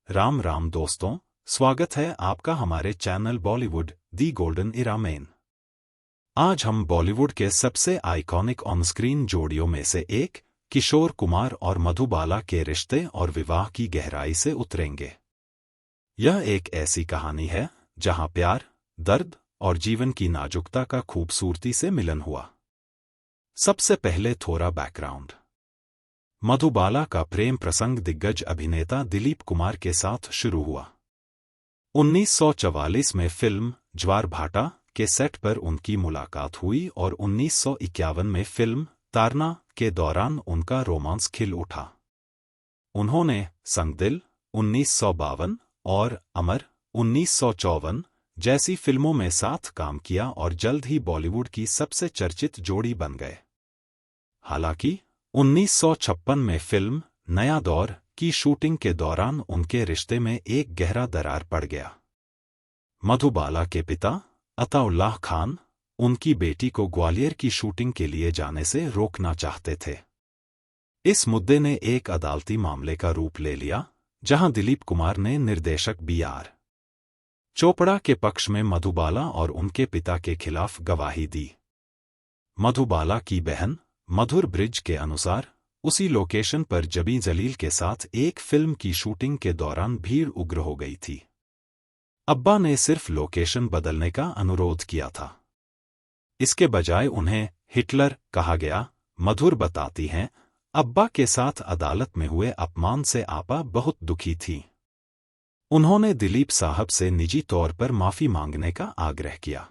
राम राम दोस्तों, स्वागत है आपका हमारे चैनल बॉलीवुड दी गोल्डन इरा में। आज हम बॉलीवुड के सबसे आइकॉनिक ऑन स्क्रीन जोड़ियों में से एक किशोर कुमार और मधुबाला के रिश्ते और विवाह की गहराई से उतरेंगे। यह एक ऐसी कहानी है जहां प्यार, दर्द और जीवन की नाजुकता का खूबसूरती से मिलन हुआ। सबसे पहले थोड़ा बैकग्राउंड। मधुबाला का प्रेम प्रसंग दिग्गज अभिनेता दिलीप कुमार के साथ शुरू हुआ। 1944 में फिल्म ज्वार भाटा के सेट पर उनकी मुलाकात हुई और 1951 में फिल्म तारना के दौरान उनका रोमांस खिल उठा। उन्होंने संग दिल 1952 और अमर 1954 जैसी फिल्मों में साथ काम किया और जल्द ही बॉलीवुड की सबसे चर्चित जोड़ी बन गए। हालांकि 1956 में फिल्म नया दौर की शूटिंग के दौरान उनके रिश्ते में एक गहरा दरार पड़ गया। मधुबाला के पिता अताउल्लाह खान उनकी बेटी को ग्वालियर की शूटिंग के लिए जाने से रोकना चाहते थे। इस मुद्दे ने एक अदालती मामले का रूप ले लिया, जहां दिलीप कुमार ने निर्देशक बी.आर. चोपड़ा के पक्ष में मधुबाला और उनके पिता के खिलाफ गवाही दी। मधुबाला की बहन मधुर ब्रिज के अनुसार उसी लोकेशन पर जबी जलील के साथ एक फिल्म की शूटिंग के दौरान भीड़ उग्र हो गई थी। अब्बा ने सिर्फ लोकेशन बदलने का अनुरोध किया था, इसके बजाय उन्हें हिटलर कहा गया। मधुर बताती हैं, अब्बा के साथ अदालत में हुए अपमान से आपा बहुत दुखी थी। उन्होंने दिलीप साहब से निजी तौर पर माफी मांगने का आग्रह किया।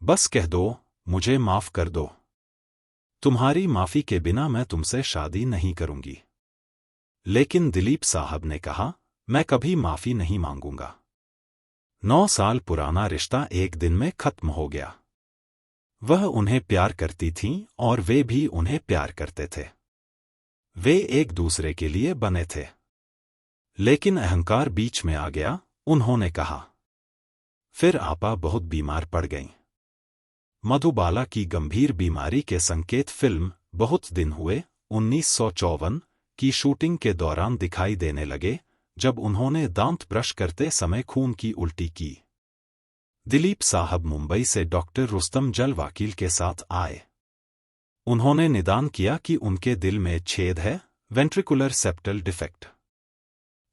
बस कह दो, मुझे माफ कर दो। तुम्हारी माफी के बिना मैं तुमसे शादी नहीं करूंगी। लेकिन दिलीप साहब ने कहा, मैं कभी माफी नहीं मांगूंगा। 9 साल पुराना रिश्ता एक दिन में खत्म हो गया। वह उन्हें प्यार करती थीं और वे भी उन्हें प्यार करते थे। वे एक दूसरे के लिए बने थे। लेकिन अहंकार बीच में आ गया, उन्होंने कहा। फिर आपा बहुत बीमार पड़ गईं। मधुबाला की गंभीर बीमारी के संकेत फिल्म बहुत दिन हुए 1954 की शूटिंग के दौरान दिखाई देने लगे, जब उन्होंने दांत ब्रश करते समय खून की उल्टी की। दिलीप साहब मुंबई से डॉक्टर रुस्तम जल वकील के साथ आए। उन्होंने निदान किया कि उनके दिल में छेद है, वेंट्रिकुलर सेप्टल डिफेक्ट।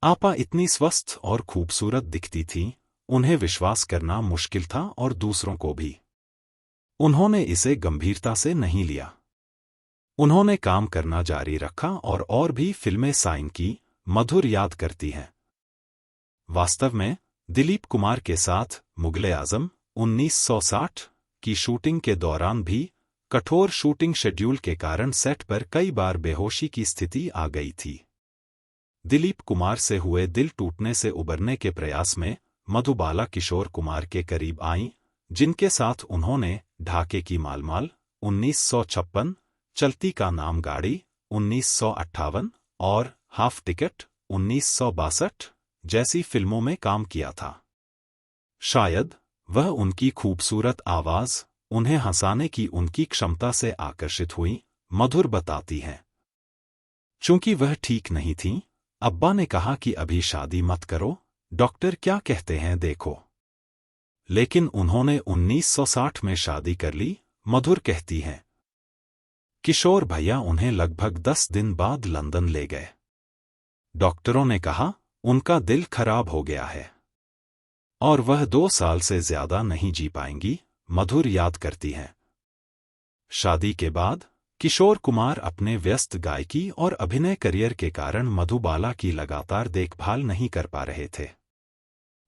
आपा इतनी स्वस्थ और खूबसूरत दिखती थीं, उन्हें विश्वास करना मुश्किल था और दूसरों को भी। उन्होंने इसे गंभीरता से नहीं लिया। उन्होंने काम करना जारी रखा और भी फिल्में साइन की। मधुर याद करती हैं, वास्तव में दिलीप कुमार के साथ मुगल-ए-आजम 1960 की शूटिंग के दौरान भी कठोर शूटिंग शेड्यूल के कारण सेट पर कई बार बेहोशी की स्थिति आ गई थी। दिलीप कुमार से हुए दिल टूटने से उबरने के प्रयास में मधुबाला किशोर कुमार के करीब आईं, जिनके साथ उन्होंने ढाके की मालमाल 1956, चलती का नाम गाड़ी 1958 और हाफ टिकट 1962 जैसी फिल्मों में काम किया था। शायद वह उनकी खूबसूरत आवाज, उन्हें हंसाने की उनकी क्षमता से आकर्षित हुई, मधुर बताती हैं। चूंकि वह ठीक नहीं थीं, अब्बा ने कहा कि अभी शादी मत करो, डॉक्टर क्या कहते हैं देखो। लेकिन उन्होंने 1960 में शादी कर ली, मधुर कहती हैं। किशोर भैया उन्हें लगभग 10 दिन बाद लंदन ले गए। डॉक्टरों ने कहा, उनका दिल खराब हो गया है और वह 2 साल से ज्यादा नहीं जी पाएंगी, मधुर याद करती हैं। शादी के बाद किशोर कुमार अपने व्यस्त गायकी और अभिनय करियर के कारण मधुबाला की लगातार देखभाल नहीं कर पा रहे थे।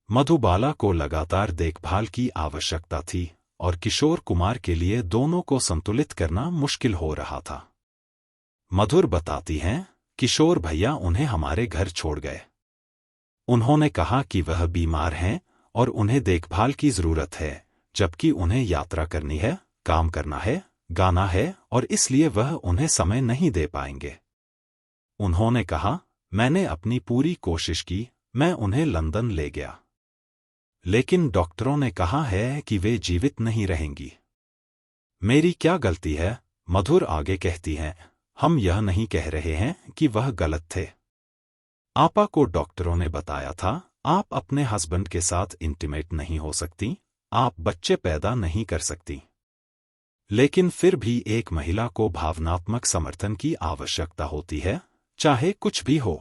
मधुबाला को लगातार देखभाल की आवश्यकता थी और किशोर कुमार के लिए दोनों को संतुलित करना मुश्किल हो रहा था। मधुर बताती हैं, किशोर भैया उन्हें हमारे घर छोड़ गए। उन्होंने कहा कि वह बीमार हैं और उन्हें देखभाल की जरूरत है, जबकि उन्हें यात्रा करनी है, काम करना है, गाना है और इसलिए वह उन्हें समय नहीं दे पाएंगे। उन्होंने कहा, मैंने अपनी पूरी कोशिश की, मैं उन्हें लंदन ले गया। लेकिन डॉक्टरों ने कहा है कि वे जीवित नहीं रहेंगी। मेरी क्या गलती है? मधुर आगे कहती हैं, हम यह नहीं कह रहे हैं कि वह गलत थे। आपा को डॉक्टरों ने बताया था, आप अपने हस्बैंड के साथ इंटीमेट नहीं हो सकती, आप बच्चे पैदा नहीं कर सकती। लेकिन फिर भी एक महिला को भावनात्मक समर्थन की आवश्यकता होती है, चाहे कुछ भी हो।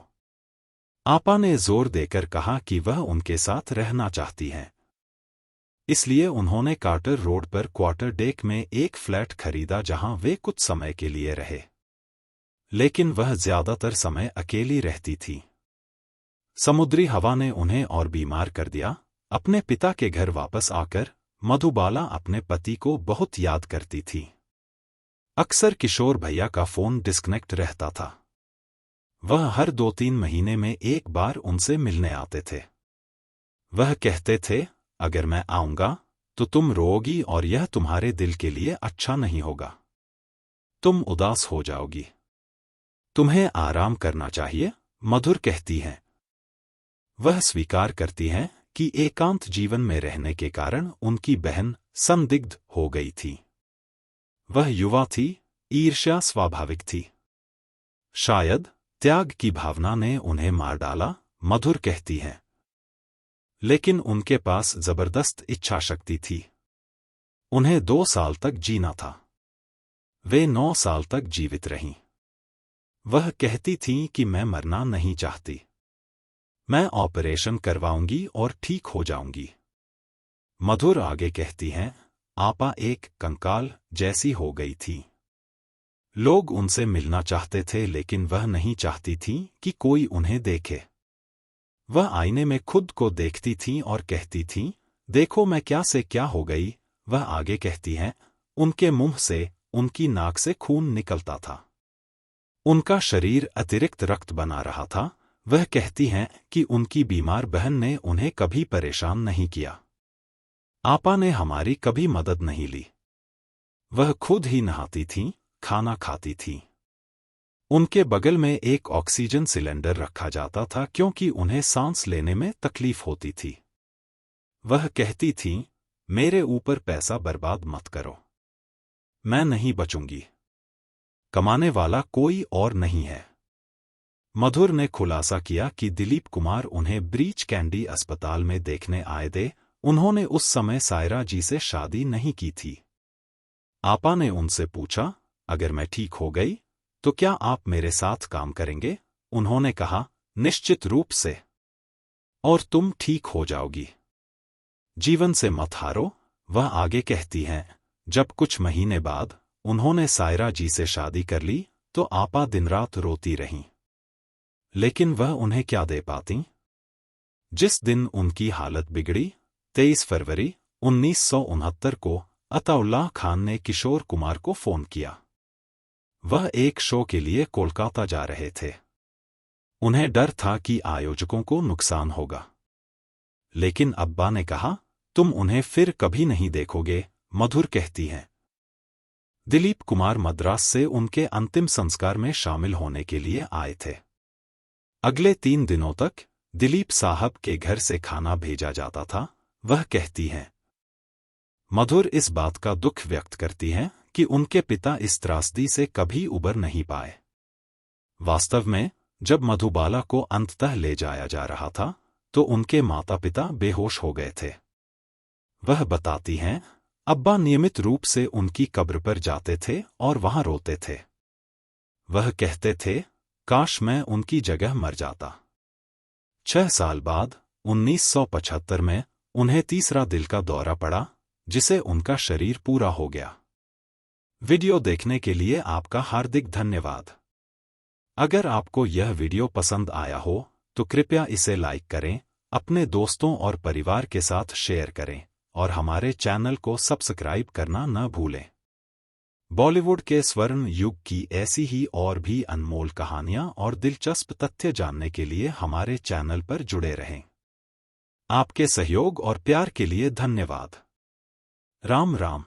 आपा ने जोर देकर कहा कि वह उनके साथ रहना चाहती हैं। इसलिए उन्होंने कार्टर रोड पर क्वार्टर डेक में एक फ्लैट खरीदा जहां वे कुछ समय के लिए रहे। लेकिन वह ज्यादातर समय अकेली रहती थी। समुद्री हवा ने उन्हें और बीमार कर दिया। अपने पिता के घर वापस आकर मधुबाला अपने पति को बहुत याद करती थी। अक्सर किशोर भैया का फोन डिस्कनेक्ट रहता था। वह हर 2-3 महीने में एक बार उनसे मिलने आते थे। वह कहते थे, अगर मैं आऊंगा तो तुम रोओगी और यह तुम्हारे दिल के लिए अच्छा नहीं होगा। तुम उदास हो जाओगी। तुम्हें आराम करना चाहिए, मधुर कहती हैं। वह स्वीकार करती हैं कि एकांत जीवन में रहने के कारण उनकी बहन संदिग्ध हो गई थी। वह युवा थी, ईर्ष्या स्वाभाविक थी। शायद त्याग की भावना ने उन्हें मार डाला, मधुर कहती हैं। लेकिन उनके पास जबरदस्त इच्छा शक्ति थी। उन्हें 2 साल तक जीना था। वे 9 साल तक जीवित रहीं। वह कहती थीं कि मैं मरना नहीं चाहती। मैं ऑपरेशन करवाऊंगी और ठीक हो जाऊंगी। मधुर आगे कहती हैं, आपा एक कंकाल जैसी हो गई थी। लोग उनसे मिलना चाहते थे लेकिन वह नहीं चाहती थी कि कोई उन्हें देखे। वह आईने में खुद को देखती थीं और कहती थीं, देखो मैं क्या से क्या हो गई। वह आगे कहती हैं, उनके मुंह से, उनकी नाक से खून निकलता था। उनका शरीर अतिरिक्त रक्त बना रहा था। वह कहती हैं कि उनकी बीमार बहन ने उन्हें कभी परेशान नहीं किया। आपा ने हमारी कभी मदद नहीं ली। वह खुद ही नहाती थीं, खाना खाती थीं। उनके बगल में एक ऑक्सीजन सिलेंडर रखा जाता था क्योंकि उन्हें सांस लेने में तकलीफ होती थी। वह कहती थीं, मेरे ऊपर पैसा बर्बाद मत करो। मैं नहीं बचूंगी। कमाने वाला कोई और नहीं है। मधुर ने खुलासा किया कि दिलीप कुमार उन्हें ब्रीच कैंडी अस्पताल में देखने आए थे। उन्होंने उस समय सायरा जी से शादी नहीं की थी। आपा ने उनसे पूछा, अगर मैं ठीक हो गई तो क्या आप मेरे साथ काम करेंगे? उन्होंने कहा, निश्चित रूप से। और तुम ठीक हो जाओगी। जीवन से मत हारो। वह आगे कहती हैं, जब कुछ महीने बाद उन्होंने सायरा जी से शादी कर ली तो आपा दिन रात रोती रहीं। लेकिन वह उन्हें क्या दे पाती? जिस दिन उनकी हालत बिगड़ी, 23 फरवरी 1969 को अताउल्लाह खान ने किशोर कुमार को फोन किया। वह एक शो के लिए कोलकाता जा रहे थे। उन्हें डर था कि आयोजकों को नुकसान होगा। लेकिन अब्बा ने कहा, तुम उन्हें फिर कभी नहीं देखोगे, मधुर कहती हैं। दिलीप कुमार मद्रास से उनके अंतिम संस्कार में शामिल होने के लिए आए थे। अगले 3 दिनों तक दिलीप साहब के घर से खाना भेजा जाता था। वह कहती हैं, मधुर इस बात का दुख व्यक्त करती हैं कि उनके पिता इस त्रासदी से कभी उबर नहीं पाए। वास्तव में जब मधुबाला को अंततः ले जाया जा रहा था तो उनके माता पिता बेहोश हो गए थे। वह बताती हैं, अब्बा नियमित रूप से उनकी कब्र पर जाते थे और वहां रोते थे। वह कहते थे, काश मैं उनकी जगह मर जाता। 6 साल बाद 1975 में उन्हें तीसरा दिल का दौरा पड़ा, जिसे उनका शरीर पूरा हो गया। वीडियो देखने के लिए आपका हार्दिक धन्यवाद। अगर आपको यह वीडियो पसंद आया हो तो कृपया इसे लाइक करें, अपने दोस्तों और परिवार के साथ शेयर करें और हमारे चैनल को सब्सक्राइब करना न भूलें। बॉलीवुड के स्वर्ण युग की ऐसी ही और भी अनमोल कहानियां और दिलचस्प तथ्य जानने के लिए हमारे चैनल पर जुड़े रहें। आपके सहयोग और प्यार के लिए धन्यवाद। राम राम।